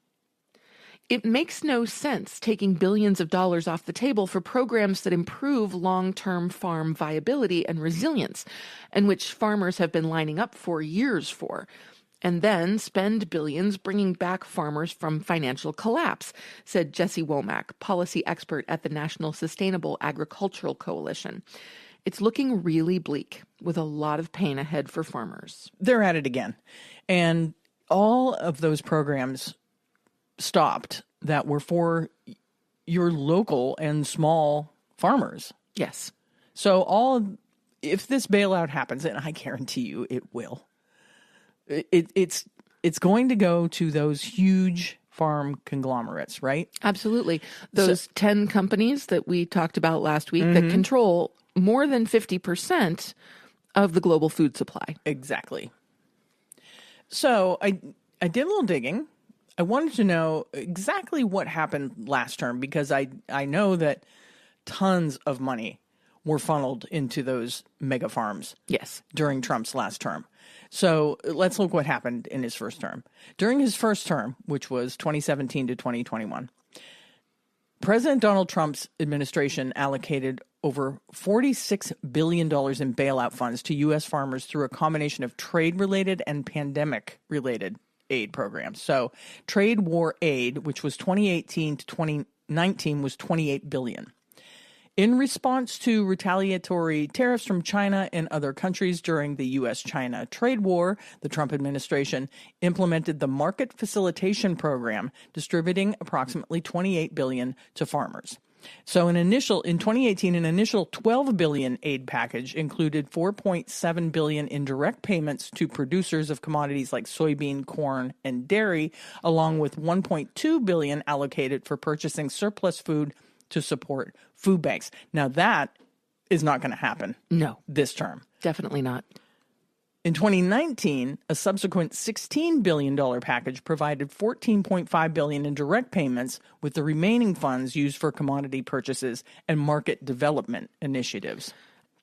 It makes no sense taking billions of dollars off the table for programs that improve long-term farm viability and resilience, and which farmers have been lining up for years for, and then spend billions bringing back farmers from financial collapse, said Jesse Womack, policy expert at the National Sustainable Agricultural Coalition. It's looking really bleak, with a lot of pain ahead for farmers. They're at it again. And all of those programs stopped that were for your local and small farmers. Yes. So if this bailout happens, and I guarantee you it will, it's going to go to those huge farm conglomerates, right? Absolutely. Those 10 companies that we talked about last week that control more than 50% of the global food supply. Exactly. So I did a little digging. I wanted to know exactly what happened last term because I know that tons of money were funneled into those mega farms. Yes. During Trump's last term. So let's look what happened in his first term. During his first term, which was 2017 to 2021, President Donald Trump's administration allocated over $46 billion in bailout funds to U.S. farmers through a combination of trade-related and pandemic-related aid programs. So trade war aid, which was 2018 to 2019, was $28 billion. In response to retaliatory tariffs from China and other countries during the U.S.-China trade war, the Trump administration implemented the Market Facilitation Program, distributing approximately $28 billion to farmers. So in 2018, an initial $12 billion aid package included $4.7 billion in direct payments to producers of commodities like soybean, corn, and dairy, along with $1.2 billion allocated for purchasing surplus food to support food banks. Now that is not going to happen. No. This term. Definitely not. In 2019, a subsequent $16 billion package provided $14.5 billion in direct payments, with the remaining funds used for commodity purchases and market development initiatives.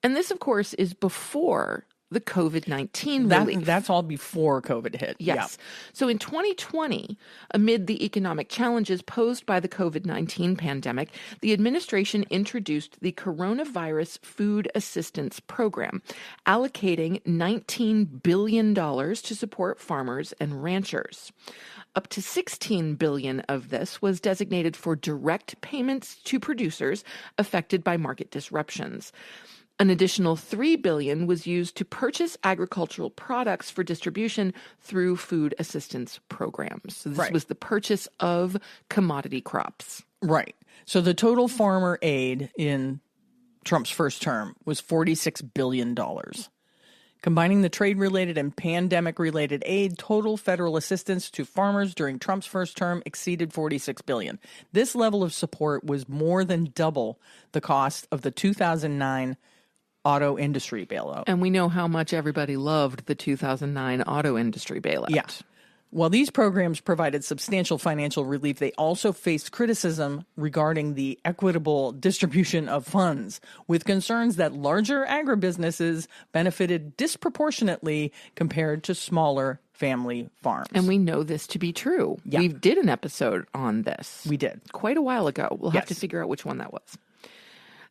And this, of course, is before the COVID-19 relief. That's all before COVID hit. Yes. Yeah. So in 2020, amid the economic challenges posed by the COVID-19 pandemic, the administration introduced the Coronavirus Food Assistance Program, allocating $19 billion to support farmers and ranchers. Up to $16 billion of this was designated for direct payments to producers affected by market disruptions. An additional $3 billion was used to purchase agricultural products for distribution through food assistance programs. So this was the purchase of commodity crops. Right. So the total farmer aid in Trump's first term was $46 billion. Combining the trade-related and pandemic-related aid, total federal assistance to farmers during Trump's first term exceeded $46 billion. This level of support was more than double the cost of the 2009 auto industry bailout. And we know how much everybody loved the 2009 auto industry bailout. Yeah. While these programs provided substantial financial relief, they also faced criticism regarding the equitable distribution of funds, with concerns that larger agribusinesses benefited disproportionately compared to smaller family farms. And we know this to be true. Yeah. We did an episode on this. We did. Quite a while ago. We'll have to figure out which one that was.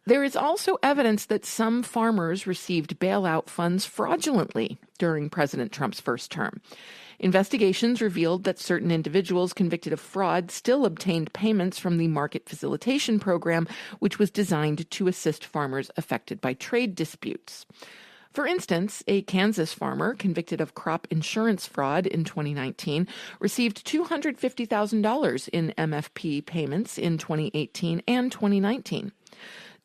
There is also evidence that some farmers received bailout funds fraudulently during President Trump's first term. Investigations revealed that certain individuals convicted of fraud still obtained payments from the Market Facilitation Program, which was designed to assist farmers affected by trade disputes. For instance, a Kansas farmer convicted of crop insurance fraud in 2019 received $250,000 in MFP payments in 2018 and 2019.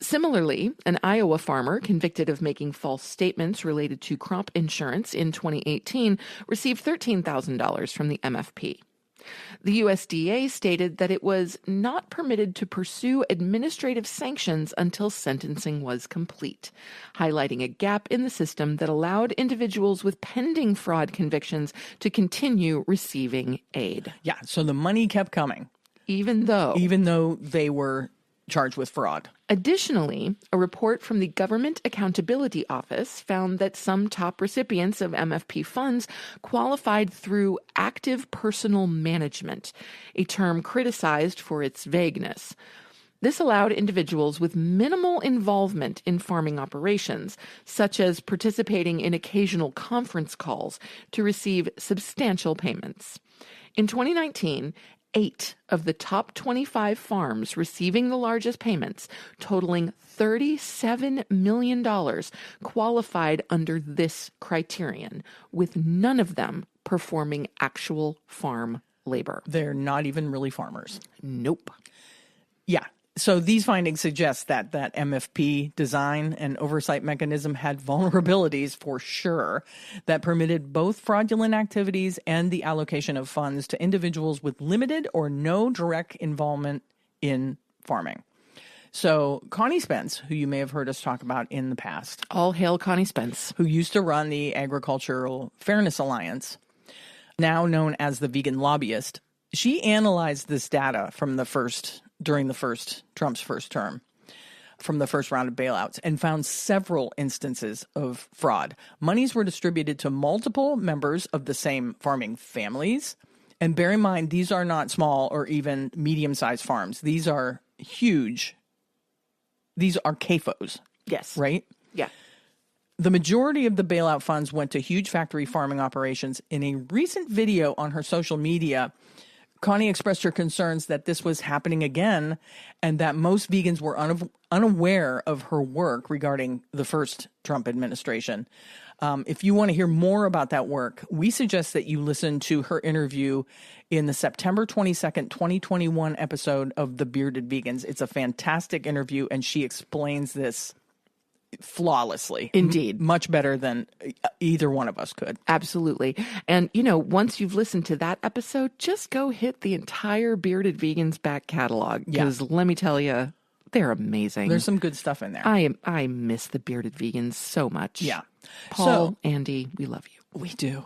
Similarly, an Iowa farmer convicted of making false statements related to crop insurance in 2018 received $13,000 from the MFP. The USDA stated that it was not permitted to pursue administrative sanctions until sentencing was complete, highlighting a gap in the system that allowed individuals with pending fraud convictions to continue receiving aid. Yeah, so the money kept coming. Even though they were charged with fraud. Additionally, a report from the Government Accountability Office found that some top recipients of MFP funds qualified through active personal management, a term criticized for its vagueness. This allowed individuals with minimal involvement in farming operations, such as participating in occasional conference calls, to receive substantial payments. In 2019, 8 of the top 25 farms receiving the largest payments, totaling $37 million, qualified under this criterion, with none of them performing actual farm labor. They're not even really farmers. Nope. Yeah. So these findings suggest that MFP design and oversight mechanism had vulnerabilities for sure that permitted both fraudulent activities and the allocation of funds to individuals with limited or no direct involvement in farming. So Connie Spence, who you may have heard us talk about in the past. All hail Connie Spence. Who used to run the Agricultural Fairness Alliance, now known as the Vegan Lobbyist. She analyzed this data from during Trump's first term. from the first round of bailouts and found several instances of fraud. Monies were distributed to multiple members of the same farming families. And bear in mind, these are not small or even medium-sized farms. These are huge. These are CAFOs. Yes. Right? Yeah. The majority of the bailout funds went to huge factory farming operations. In a recent video on her social media, Connie expressed her concerns that this was happening again and that most vegans were unaware of her work regarding the first Trump administration. If you want to hear more about that work, we suggest that you listen to her interview in the September 22nd, 2021 episode of The Bearded Vegans. It's a fantastic interview, and she explains this flawlessly. Indeed. Much better than either one of us could. Absolutely. And, once you've listened to that episode, just go hit the entire Bearded Vegans back catalog. Because let me tell you, they're amazing. There's some good stuff in there. I miss the Bearded Vegans so much. Yeah. Paul, Andy, we love you. We do.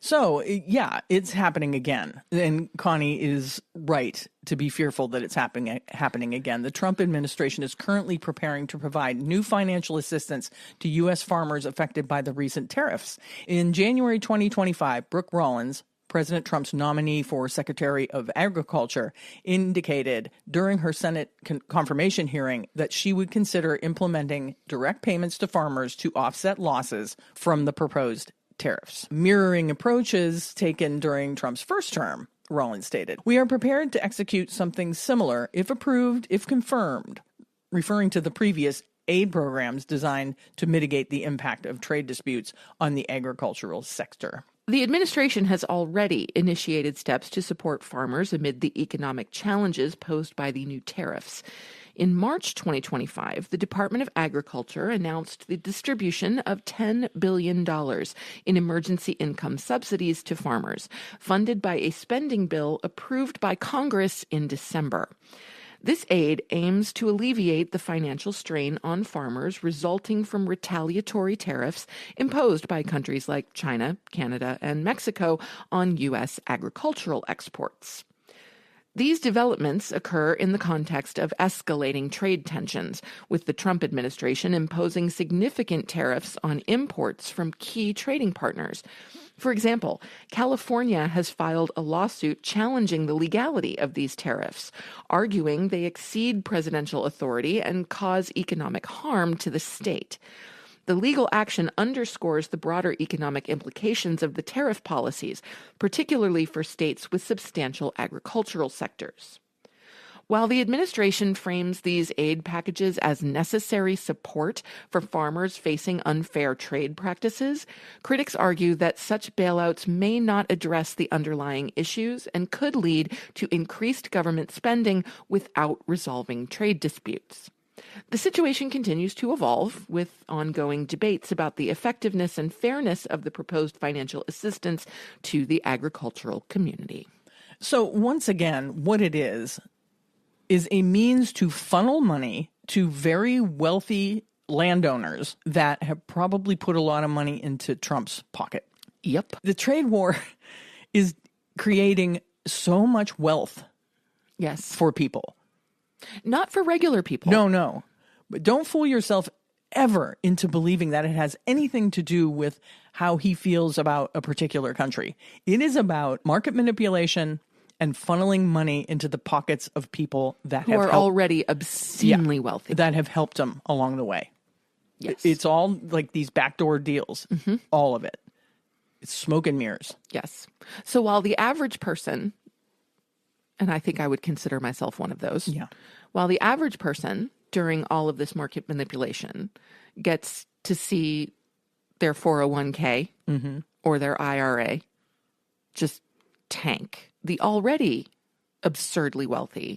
So, yeah, it's happening again. And Connie is right to be fearful that it's happening again. The Trump administration is currently preparing to provide new financial assistance to U.S. farmers affected by the recent tariffs. In January 2025, Brooke Rollins, President Trump's nominee for Secretary of Agriculture, indicated during her Senate confirmation hearing that she would consider implementing direct payments to farmers to offset losses from the proposed tariffs. Mirroring approaches taken during Trump's first term, Rollins stated, "We are prepared to execute something similar if approved, if confirmed," referring to the previous aid programs designed to mitigate the impact of trade disputes on the agricultural sector. The administration has already initiated steps to support farmers amid the economic challenges posed by the new tariffs. In March 2025, the Department of Agriculture announced the distribution of $10 billion in emergency income subsidies to farmers, funded by a spending bill approved by Congress in December. This aid aims to alleviate the financial strain on farmers resulting from retaliatory tariffs imposed by countries like China, Canada, and Mexico on U.S. agricultural exports. These developments occur in the context of escalating trade tensions, with the Trump administration imposing significant tariffs on imports from key trading partners. For example, California has filed a lawsuit challenging the legality of these tariffs, arguing they exceed presidential authority and cause economic harm to the state. The legal action underscores the broader economic implications of the tariff policies, particularly for states with substantial agricultural sectors. While the administration frames these aid packages as necessary support for farmers facing unfair trade practices, critics argue that such bailouts may not address the underlying issues and could lead to increased government spending without resolving trade disputes. The situation continues to evolve, with ongoing debates about the effectiveness and fairness of the proposed financial assistance to the agricultural community. So once again, what it is a means to funnel money to very wealthy landowners that have probably put a lot of money into Trump's pocket. Yep. The trade war is creating so much wealth for people. Not for regular people. No. But don't fool yourself ever into believing that it has anything to do with how he feels about a particular country. It is about market manipulation and funneling money into the pockets of people that who are already obscenely wealthy. That have helped him along the way. Yes. It's all like these backdoor deals. Mm-hmm. All of it. It's smoke and mirrors. Yes. So while the average person, and I think I would consider myself one of those. Yeah. While the average person during all of this market manipulation gets to see their 401k or their IRA just tank, the already absurdly wealthy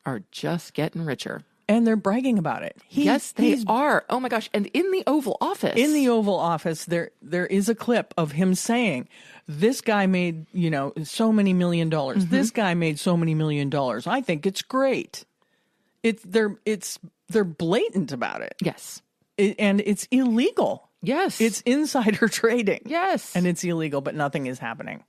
are just getting richer. And they're bragging about it. Yes, they are. Oh my gosh. And in the Oval Office. In the Oval Office, there is a clip of him saying, this guy made, so many $1 million. Mm-hmm. This guy made so many $1 million. I think it's great. They're blatant about it. Yes. And it's illegal. Yes. It's insider trading. Yes. And it's illegal, but nothing is happening.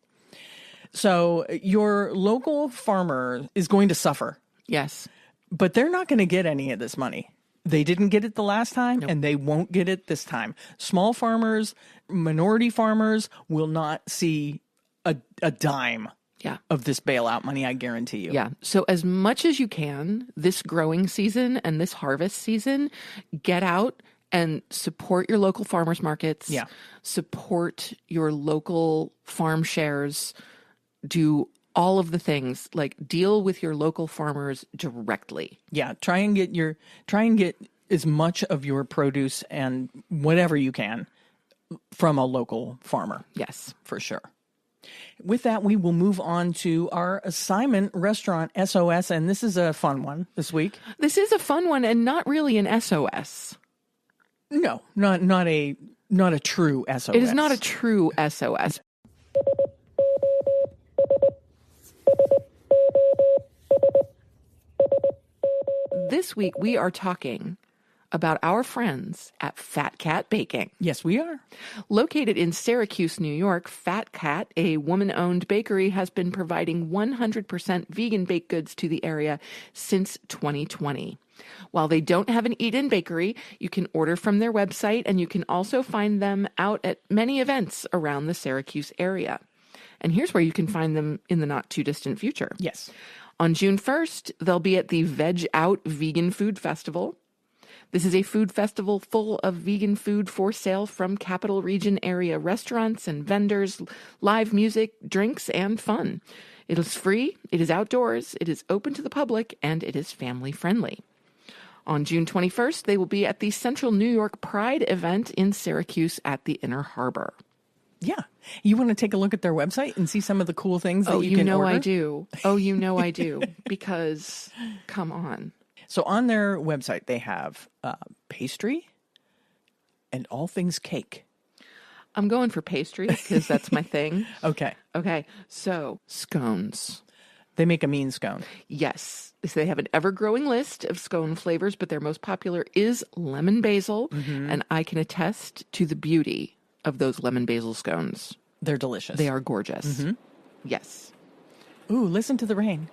So your local farmer is going to suffer. Yes. But they're not going to get any of this money. They didn't get it the last time, and they won't get it this time. Small farmers, minority farmers will not see a dime of this bailout money, I guarantee you. Yeah. So as much as you can this growing season and this harvest season, get out and support your local farmers markets. Yeah. Support your local farm shares. Do all of the things, like deal with your local farmers directly. Yeah. Try and get as much of your produce and whatever you can from a local farmer. Yes. For sure. With that, we will move on to our assignment, Restaurant SOS, and this is a fun one this week. This is a fun one and not really an SOS. No, not a true SOS. It is not a true SOS. This week, we are talking about our friends at Fat Cat Baking. Yes, we are. Located in Syracuse, New York, Fat Cat, a woman-owned bakery, has been providing 100% vegan baked goods to the area since 2020. While they don't have an eat-in bakery, you can order from their website, and you can also find them out at many events around the Syracuse area. And here's where you can find them in the not-too-distant future. Yes. On June 1st, they'll be at the Veg Out Vegan Food Festival. This is a food festival full of vegan food for sale from Capital Region area restaurants and vendors, live music, drinks, and fun. It is free, it is outdoors, it is open to the public, and it is family friendly. On June 21st, they will be at the Central New York Pride event in Syracuse at the Inner Harbor. Yeah. You want to take a look at their website and see some of the cool things that you can order? I do. Oh, you know I do. Because, come on. So on their website, they have pastry and all things cake. I'm going for pastry because that's my thing. Okay. So scones. They make a mean scone. Yes. So they have an ever-growing list of scone flavors, but their most popular is lemon basil. Mm-hmm. And I can attest to the beauty of those lemon basil scones. They're delicious. They are gorgeous. Mm-hmm. Yes. Ooh, listen to the rain.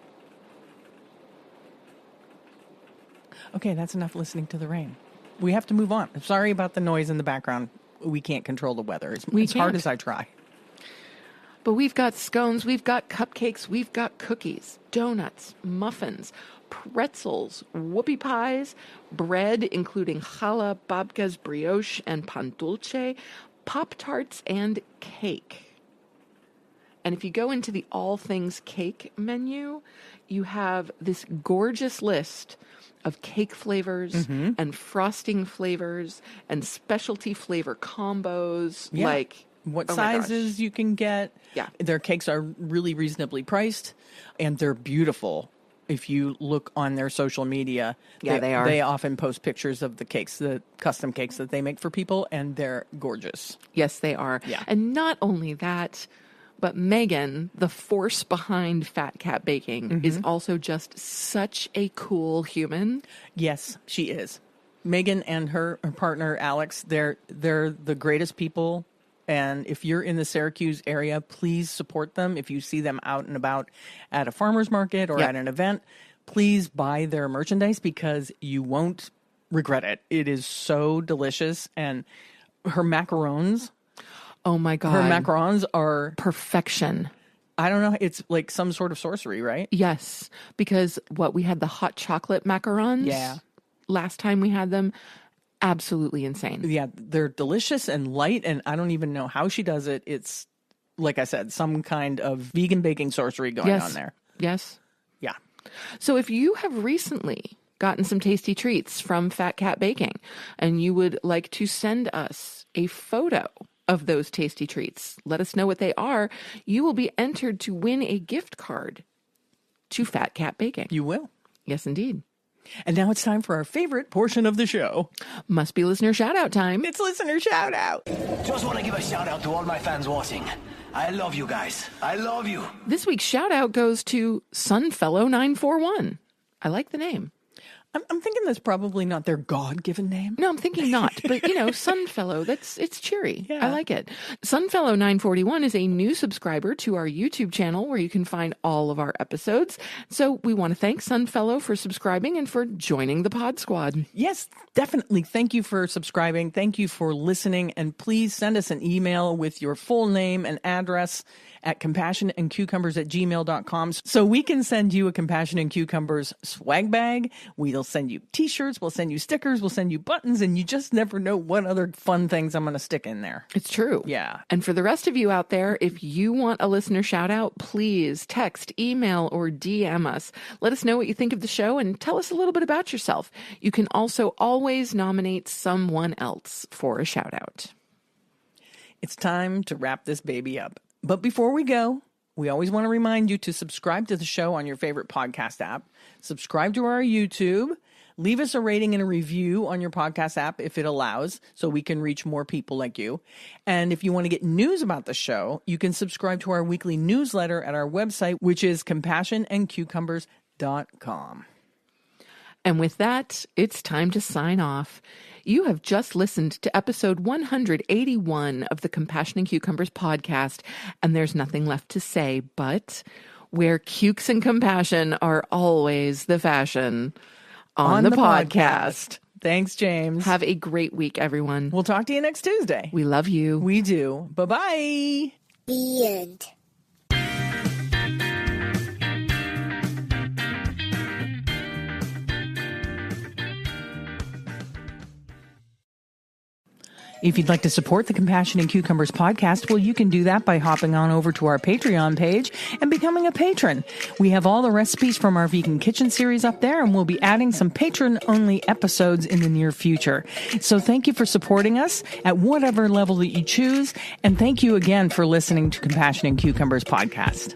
Okay, that's enough listening to the rain. We have to move on. I'm sorry about the noise in the background. We can't control the weather as hard as I try. But we've got scones, we've got cupcakes, we've got cookies, donuts, muffins, pretzels, whoopie pies, bread, including challah, babkas, brioche, and pan dulce, Pop-Tarts, and cake. And if you go into the all things cake menu, you have this gorgeous list of cake flavors and frosting flavors and specialty flavor combos. Yeah. Like what sizes you can get. Yeah. Their cakes are really reasonably priced, and they're beautiful. If you look on their social media, they are. They often post pictures of the cakes, the custom cakes that they make for people, and they're gorgeous. Yes, they are. Yeah. And not only that, but Megan, the force behind Fat Cat Baking, is also just such a cool human. Yes, she is. Megan and her partner, Alex, they're the greatest people. And if you're in the Syracuse area, please support them. If you see them out and about at a farmer's market or at an event, please buy their merchandise because you won't regret it. It is so delicious. And her macarons. Oh my God. Her macarons are perfection. I don't know. It's like some sort of sorcery, right? Yes. Because we had the hot chocolate macarons. Yeah. Last time we had them. Absolutely insane. Yeah, they're delicious and light, and I don't even know how she does it. It's, like I said, some kind of vegan baking sorcery going on there. Yes. Yeah. So if you have recently gotten some tasty treats from Fat Cat Baking and you would like to send us a photo of those tasty treats, let us know what they are. You will be entered to win a gift card to Fat Cat Baking. You will. Yes, indeed. And now it's time for our favorite portion of the show. Must be listener shout-out time. It's listener shout-out. Just want to give a shout-out to all my fans watching. I love you guys. I love you. This week's shout-out goes to Sunfellow941. I like the name. I'm thinking that's probably not their God-given name. No, I'm thinking not. But, Sunfellow, it's cheery. Yeah. I like it. Sunfellow 941 is a new subscriber to our YouTube channel where you can find all of our episodes. So we want to thank Sunfellow for subscribing and for joining the Pod Squad. Yes, definitely. Thank you for subscribing. Thank you for listening. And please send us an email with your full name and address at compassionandcucumbers@gmail.com so we can send you a Compassion and Cucumbers swag bag. We'll send you t-shirts, we'll send you stickers, we'll send you buttons, and you just never know what other fun things I'm going to stick in there. It's true. Yeah. And for the rest of you out there, if you want a listener shout out, please text, email, or DM us. Let us know what you think of the show and tell us a little bit about yourself. You can also always nominate someone else for a shout out. It's time to wrap this baby up. But before we go, we always want to remind you to subscribe to the show on your favorite podcast app, subscribe to our YouTube, leave us a rating and a review on your podcast app if it allows, so we can reach more people like you. And if you want to get news about the show, you can subscribe to our weekly newsletter at our website, which is compassionandcucumbers.com. And with that, it's time to sign off. You have just listened to episode 181 of the Compassion and Cucumbers podcast, and there's nothing left to say but where cukes and compassion are always the fashion on the podcast. Thanks, James. Have a great week, everyone. We'll talk to you next Tuesday. We love you. We do. Bye-bye. The end. If you'd like to support the Compassion and Cucumbers podcast, well, you can do that by hopping on over to our Patreon page and becoming a patron. We have all the recipes from our vegan kitchen series up there, and we'll be adding some patron-only episodes in the near future. So thank you for supporting us at whatever level that you choose, and thank you again for listening to Compassion and Cucumbers podcast.